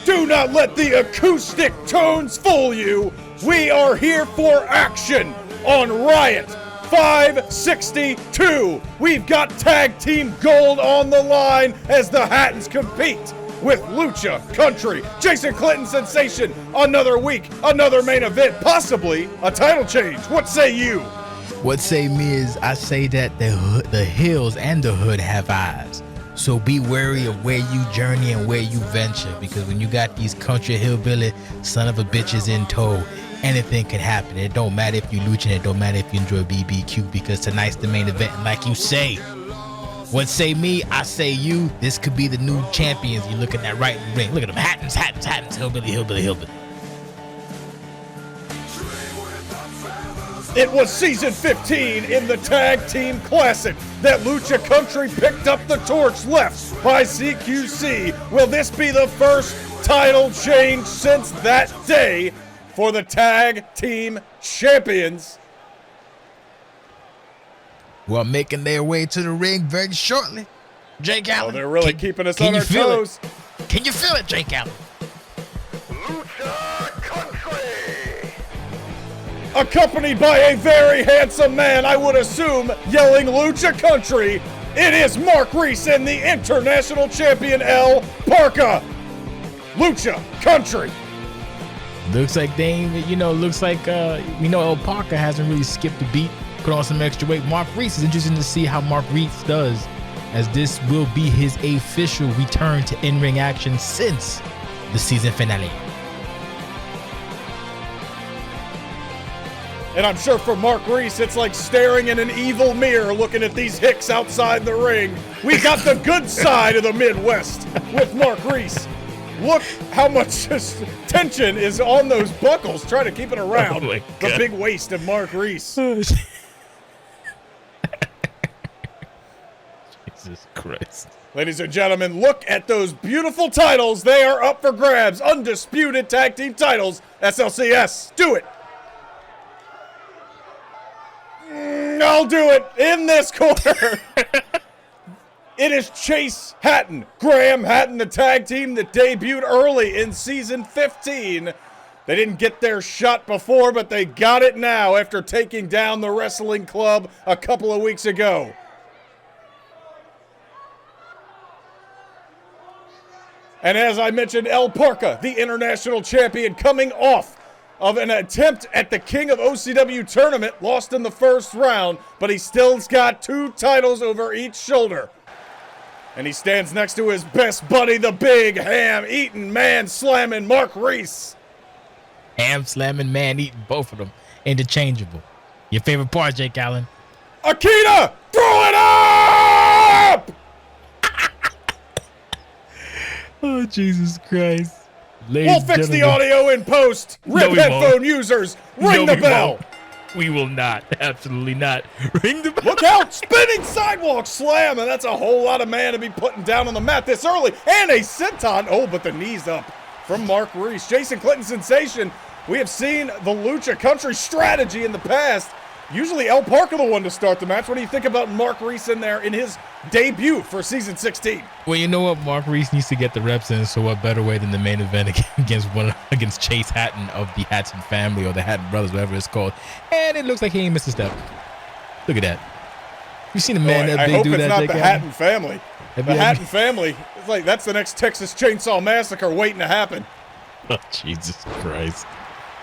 Do not let the acoustic tones fool you. We are here for action on Riot 562. We've got tag team gold on the line as the Hattons compete with Lucha, Country, Jason Clinton Sensation. Another week, another main event, possibly a title change. What say you? What say me is I say that the hills and the hood have eyes. So be wary of where you journey and where you venture, because when you got these country hillbilly son of a bitches in tow, anything can happen. It don't matter if you Lucha, it don't matter if you enjoy BBQ, because tonight's the main event. And like you say, what say me, I say you. This could be the new champions you're looking at right in the ring. Look at them, Hattons, hillbilly. It was season 15 in the Tag Team Classic that Lucha Country picked up the torch left by CQC. Will this be the first title change since that day for the Tag Team Champions? Well, making their way to the ring very shortly. Jake Allen. Oh, they're really keeping us on our toes. Can you feel it, Jake Allen? Lucha Country! Accompanied by a very handsome man, I would assume, yelling Lucha Country, it is Mark Reese and the international champion, El Parka. Lucha Country. Looks like they ain't, looks like, El Parka hasn't really skipped a beat, put on some extra weight. Mark Reese is interesting to see how Mark Reese does, as this will be his official return to in-ring action since the season finale. And I'm sure for Mark Reese, it's like staring in an evil mirror looking at these hicks outside the ring. We got the good side of the Midwest with Mark Reese. Look how much tension is on those buckles. Try to keep it around the big waist of Mark Reese. Jesus Christ. Ladies and gentlemen, look at those beautiful titles. They are up for grabs. Undisputed tag team titles. SLCS. Do it. I'll do it in this corner. It is Chase Hatton, Graham Hatton, the tag team that debuted early in season 15. They didn't get their shot before, but they got it now after taking down the wrestling club a couple of weeks ago. And as I mentioned, El Parka, the international champion, coming off of an attempt at the King of OCW tournament, lost in the first round, but he still's got 2 titles over each shoulder. And he stands next to his best buddy, the big ham-eating, man-slamming Mark Reese. Ham-slamming, man-eating, both of them. Interchangeable. Your favorite part, Jake Allen? Akita, throw it up! Oh, Jesus Christ. We'll fix the audio in post. Rip headphone users, ring the bell. We will not. Absolutely not. Ring the bell. Look out. Spinning sidewalk slam. And that's a whole lot of man to be putting down on the mat this early. And a senton. Oh, but the knees up from Mark Reese. Jason Clinton Sensation. We have seen the Lucha Country strategy in the past. Usually El Parka the one to start the match. What do you think about Mark Reese in there in his debut for season 16? Well, you know what? Mark Reese needs to get the reps in, so what better way than the main event against Chase Hatton of the Hatton family, or the Hatton brothers, whatever it's called. And it looks like he ain't missed a step. Look at that. You seen a man that big do that? I hope it's not the Hatton family. The Hatton family, it's like that's the next Texas Chainsaw Massacre waiting to happen. Oh, Jesus Christ.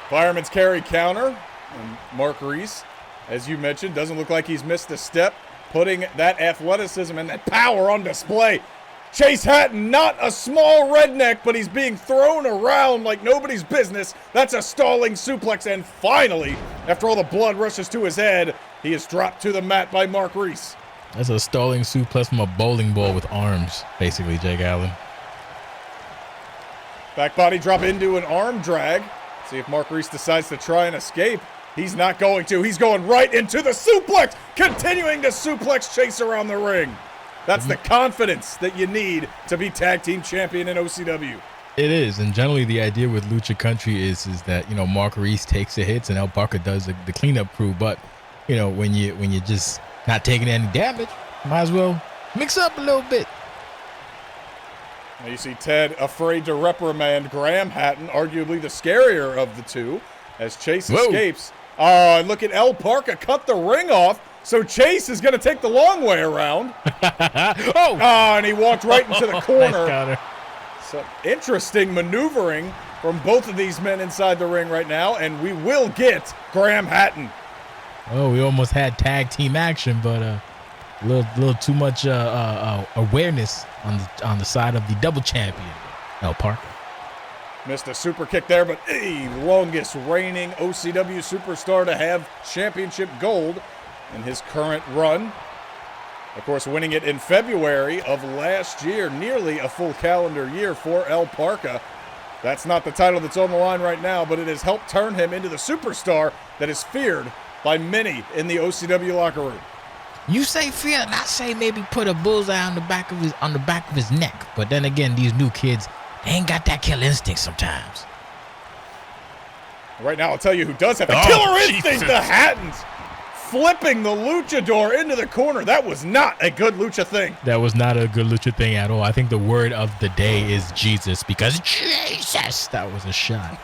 Fireman's carry counter, and Mark Reese, as you mentioned, doesn't look like he's missed a step, putting that athleticism and that power on display. Chase Hatton, not a small redneck, but he's being thrown around like nobody's business. That's a stalling suplex, and finally, after all the blood rushes to his head, he is dropped to the mat by Mark Reese. That's a stalling suplex from a bowling ball with arms, basically, Jake Allen. Back body drop into an arm drag. See if Mark Reese decides to try and escape. He's not going to. He's going right into the suplex, continuing to suplex Chase around the ring. That's the confidence that you need to be tag team champion in OCW. It is, and generally the idea with Lucha Country is that, Mark Reese takes the hits and El Parka does the cleanup crew. But, when you're just not taking any damage, might as well mix up a little bit. Now you see Ted afraid to reprimand Graham Hatton, arguably the scarier of the two, as Chase escapes. Oh, and look at El Parka cut the ring off, so Chase is going to take the long way around. And he walked right into the corner. Nice. Some interesting maneuvering from both of these men inside the ring right now, and we will get Graham Hatton. Oh, we almost had tag team action, but a little too much awareness on the side of the double champion, El Parka. Missed a super kick there, but the longest reigning OCW superstar to have championship gold in his current run. Of course, winning it in February of last year, nearly a full calendar year for El Parka. That's not the title that's on the line right now, but it has helped turn him into the superstar that is feared by many in the OCW locker room. You say fear, and I say maybe put a bullseye on the back of his neck. But then again, these new kids, they ain't got that killer instinct sometimes. Right now, I'll tell you who does have a killer instinct. The Hattons flipping the luchador into the corner. That was not a good lucha thing. That was not a good lucha thing at all. I think the word of the day is Jesus, because Jesus, that was a shot.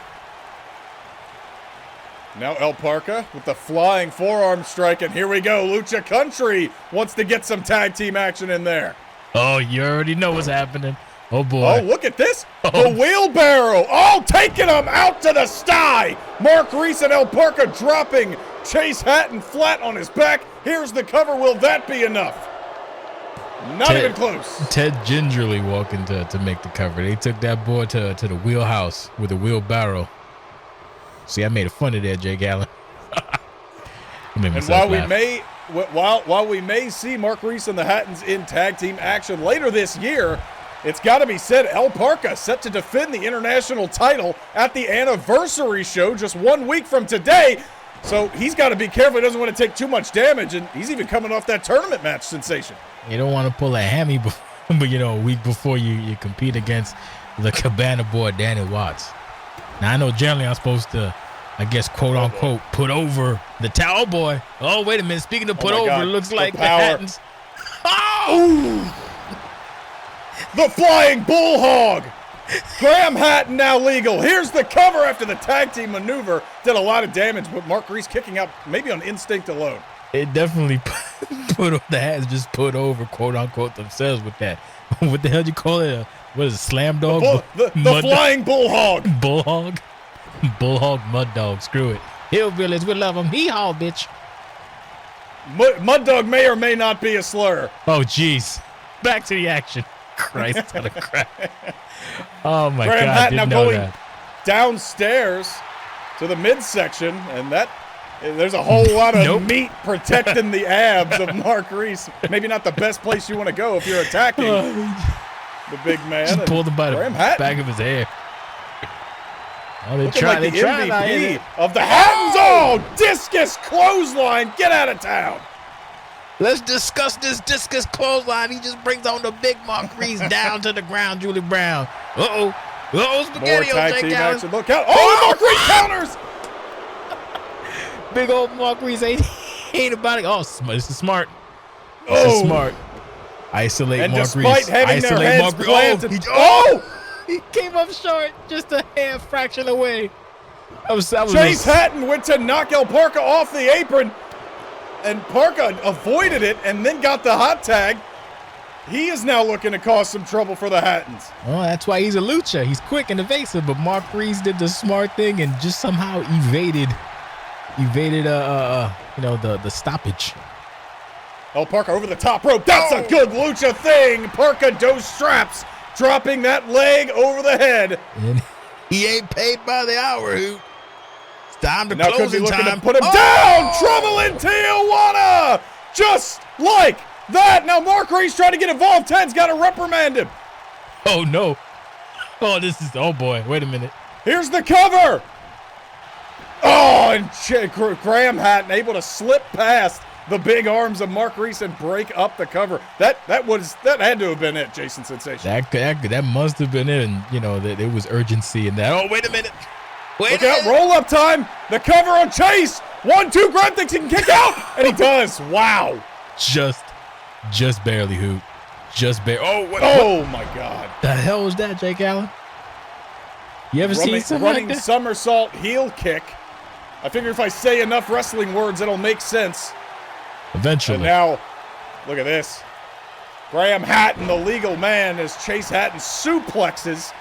Now El Parka with the flying forearm strike, and here we go. Lucha Country wants to get some tag team action in there. Oh, you already know what's happening. Oh, boy. Oh, look at this. The wheelbarrow. Oh, taking him out to the sty. Mark Reese and El Parka dropping Chase Hatton flat on his back. Here's the cover. Will that be enough? Not even close. Ted gingerly walking to make the cover. They took that boy to the wheelhouse with a wheelbarrow. See, I made a fun of that, Jake Allen. And while we may see Mark Reese and the Hattons in tag team action later this year, it's got to be said, El Parka set to defend the international title at the anniversary show just 1 week from today. So he's got to be careful. He doesn't want to take too much damage, and he's even coming off that tournament match sensation. You don't want to pull a hammy, but a week before you compete against the Cabana boy, Danny Watts. Now, I know generally I'm supposed to, I guess, quote unquote, put over the towel boy. Oh, wait a minute. Speaking of put over, it looks like the Hattons. Oh! The flying bull hog. Graham Hatton now legal. Here's the cover after the tag team maneuver. Did a lot of damage, but Mark Reese kicking out maybe on instinct alone. It definitely put the Hattons just put over, quote unquote, themselves with that. What the hell do you call it? What is it, slam dog? The flying bull hog. Bull hog? Bull hog, mud dog. Screw it. Hillbillies, we love them. Hee-haw, bitch. Mud dog may or may not be a slur. Oh, jeez. Back to the action. Christ on a crap. Oh, my Graham God. Hatton now going that. downstairs to the midsection, and there's a whole lot of meat protecting the abs of Mark Reese. Maybe not the best place you want to go if you're attacking the big man. Just pulled him by the back of his hair. Oh, they tried the MVP of the Hattons. Oh, discus clothesline. Get out of town. Let's discuss this discus clothesline. He just brings on the big Mark Reese down to the ground, Julie Brown. Spaghetti. More tag team action. Look out. Oh, Mark Reese counters. Big old Mark Reese ain't about it. Oh, this is smart. This is smart. Isolate and Mark Reese. Despite having Isolate their heads planted. He came up short, just a hair fraction away. Chase Hatton went to knock El Parka off the apron, and Parka avoided it and then got the hot tag. He is now looking to cause some trouble for the Hattons. Well, that's why he's a lucha. He's quick and evasive, but Mark Reese did the smart thing and just somehow evaded the stoppage. El Parka over the top rope. That's a good lucha thing. Parka does straps, dropping that leg over the head. And he ain't paid by the hour, Hoot. It's time to now closing could be looking time. to put him down. Trouble in Tijuana. Just like that. Now Mark Reese trying to get involved. Ted's got to reprimand him. Oh, no. Oh boy. Wait a minute. Here's the cover. Oh, and Graham Hatton able to slip past the big arms of Mark Reese and break up the cover. That had to have been it, Jason Sensation. That must have been it, and that it was urgency in that. Oh, wait a minute. Look out, roll up time. The cover on Chase. 1-2, Graham thinks he can kick out, and he does. Wow. Just barely, Hoot. just bare. Oh my God. The hell was that, Jake Allen? You ever seen something running like that? somersault heel kick? I figure if I say enough wrestling words, it'll make sense. Eventually. And now, look at this. Graham Hatton, the legal man, as Chase Hatton suplexes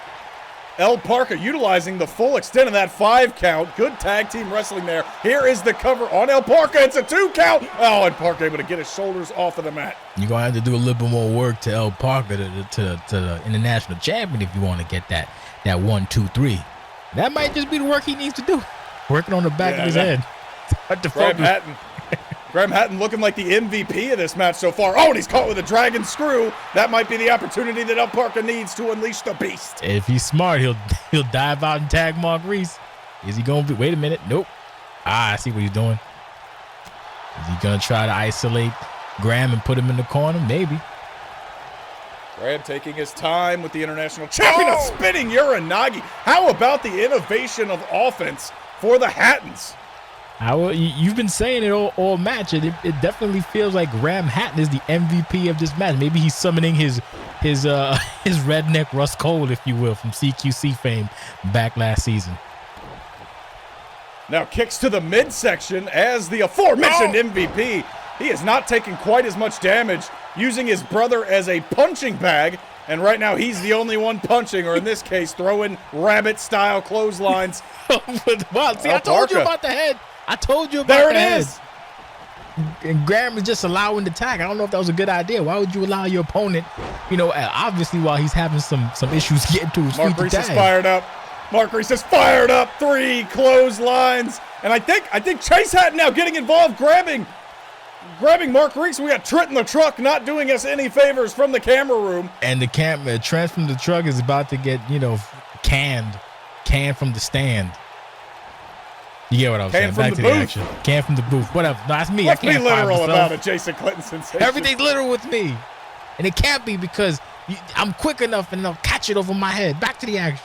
El Parka, utilizing the full extent of that 5 count. Good tag team wrestling there. Here is the cover on El Parka. It's a 2 count. Oh, and Parka able to get his shoulders off of the mat. You're going to have to do a little bit more work to El Parka, to the international champion, if you want to get that 1, 2, 3. That might just be the work he needs to do. Working on the back of his head. Graham Hatton looking like the MVP of this match so far. Oh, and he's caught with a dragon screw. That might be the opportunity that El Parka needs to unleash the beast. If he's smart, he'll dive out and tag Mark Reese. Is he going to be? Wait a minute. Nope. I see what he's doing. Is he going to try to isolate Graham and put him in the corner? Maybe. Graham taking his time with the international champion, a spinning Uranagi. How about the innovation of offense for the Hattons? You've been saying it all match, and it definitely feels like Graham Hatton is the MVP of this match. Maybe he's summoning his redneck Russ Cole, if you will, from CQC fame back last season. Now kicks to the midsection as the aforementioned MVP. He is not taking quite as much damage, using his brother as a punching bag. And right now, he's the only one punching, or in this case, throwing rabbit-style clotheslines. Wow, see, I told you about the head. I told you about the head. There it is. And Graham is just allowing the tag. I don't know if that was a good idea. Why would you allow your opponent, obviously while he's having some issues getting to his feet to tag. Mark Reese is fired up. Mark Reese is fired up. 3 clotheslines. And I think Chase Hatton now getting involved, grabbing Mark Reese. We got Trent in the truck not doing us any favors from the camera room. And the Trent from the truck is about to get, canned from the stand. You get what I'm saying? Back to the action. Canned from the booth. Whatever. No, that's me. Let's I can't be literal about it, Jason Clinton Sensation. Everything's literal with me. And it can't be because I'm quick enough and I'll catch it over my head. Back to the action.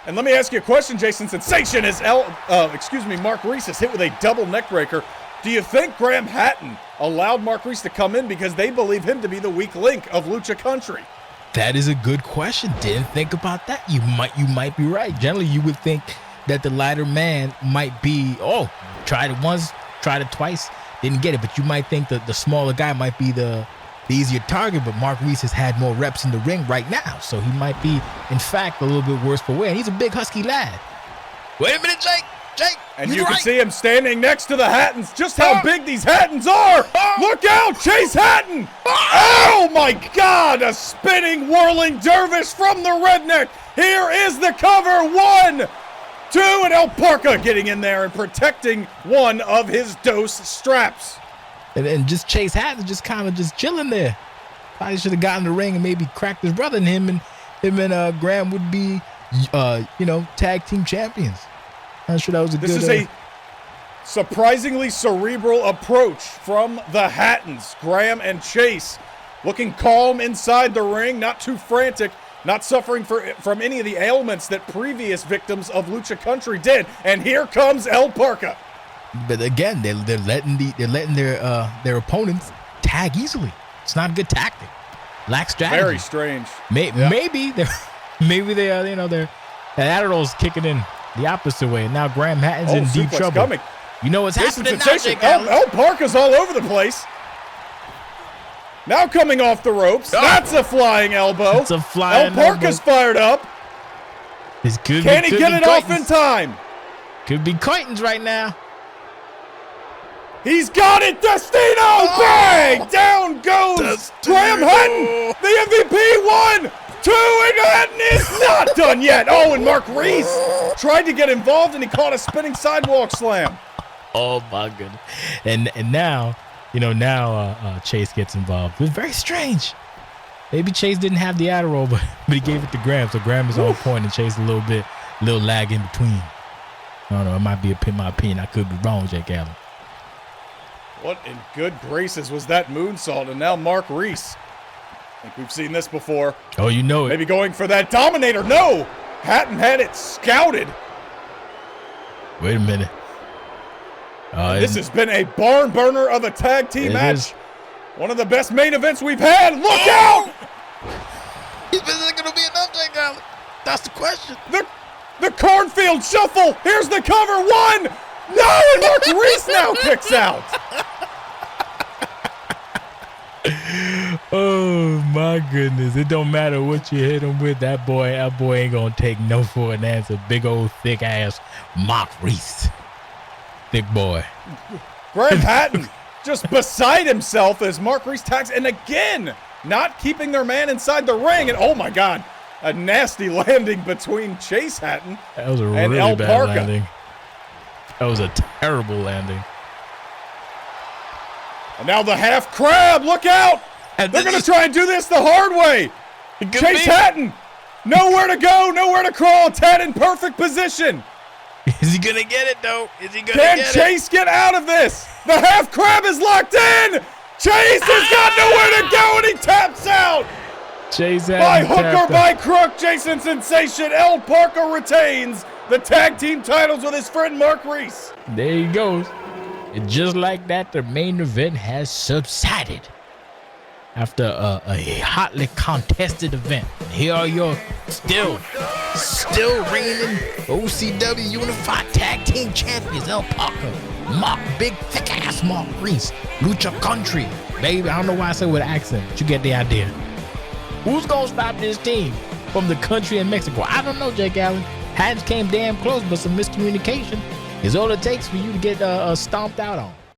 And let me ask you a question, Jason Sensation. As Mark Reese is hit with a double neck breaker. Do you think Graham Hatton allowed Mark Reese to come in because they believe him to be the weak link of Lucha Country? That is a good question. Didn't think about that. You might be right. Generally, you would think that the lighter man might be, tried it once, tried it twice, didn't get it. But you might think that the smaller guy might be the easier target, but Mark Reese has had more reps in the ring right now. So he might be, in fact, a little bit worse for wear. And he's a big, husky lad. Wait a minute, Jake. And you can see him standing next to the Hattons. Just how big these Hattons are. Look out, Chase Hatton. Oh, my God. A spinning, whirling dervish from the redneck. Here is the cover. 1, 2, and El Parka getting in there and protecting one of his dose straps. And just Chase Hatton just kind of just chilling there. Probably should have gotten in the ring and maybe cracked his brother, and him and Graham would be, tag team champions. I'm sure that was This is a surprisingly cerebral approach from the Hattons. Graham and Chase looking calm inside the ring, not too frantic, not suffering from any of the ailments that previous victims of Lucha Country did. And here comes El Parka. But again, they're letting their opponents tag easily. It's not a good tactic. Lack strategy. Very strange. Maybe they are. Their Adderall's kicking in the opposite way. And now Graham Hatton's in deep trouble. Coming. You know what's Jason happening Sensation. now, Jake El Parka's all over the place. Now coming off the ropes. That's a flying elbow. It's a flying El Parka's fired up. Can he get it off in time? Could be Contenders right now. He's got it. Destino. Bang! Down goes Graham Hatton. The MVP. 1, 2, and Hatton is not done yet. Oh, and Mark Reese tried to get involved, and he caught a spinning sidewalk slam. Oh my goodness! And now, Chase gets involved. It was very strange. Maybe Chase didn't have the Adderall, but he gave it to Graham, so Graham is on point, and Chase a little lag in between. I don't know. It might be my opinion. I could be wrong, Jake Allen. What in good graces was that moonsault? And now Mark Reese. I think we've seen this before. Oh, you know it. Maybe going for that Dominator. No! Hatton had it scouted. Wait a minute. This has been a barn burner of a tag team match. One of the best main events we've had. Look out! Is it going to be enough, Jake Allen? That's the question. The cornfield shuffle. Here's the cover. 1. No, and Mark Reese now kicks out. Oh my goodness. It don't matter what you hit him with. That boy ain't gonna take no for an answer. Big old thick ass Mark Reese. Thick boy. Graham Hatton just beside himself as Mark Reese tags, and again, not keeping their man inside the ring. And oh my God, a nasty landing between Chase Hatton that was a and really El bad Parca. landing. That was a terrible landing. And now the half crab, look out! And they're going to try and do this the hard way. Chase Hatton, nowhere to go, nowhere to crawl. Ted in perfect position. Is he going to get it, though? Is he going to Can get Chase get out of this? The half crab is locked in. Chase has got nowhere to go, and he taps out. Chase By Hatton hook or tapped by crook, Jason Sensation, El Parca retains the tag team titles with his friend Mark Reese. There he goes. And just like that, the main event has subsided after a hotly contested event. Here are your still reigning OCW Unified Tag Team Champions, El Parca, Mark, big thick ass Mark Reese, Lucha Country, baby. I don't know why I say with an accent, but you get the idea. Who's gonna stop this team from the country in Mexico? I don't know, Jake Allen. Hattons came damn close, but some miscommunication is all it takes for you to get stomped out on.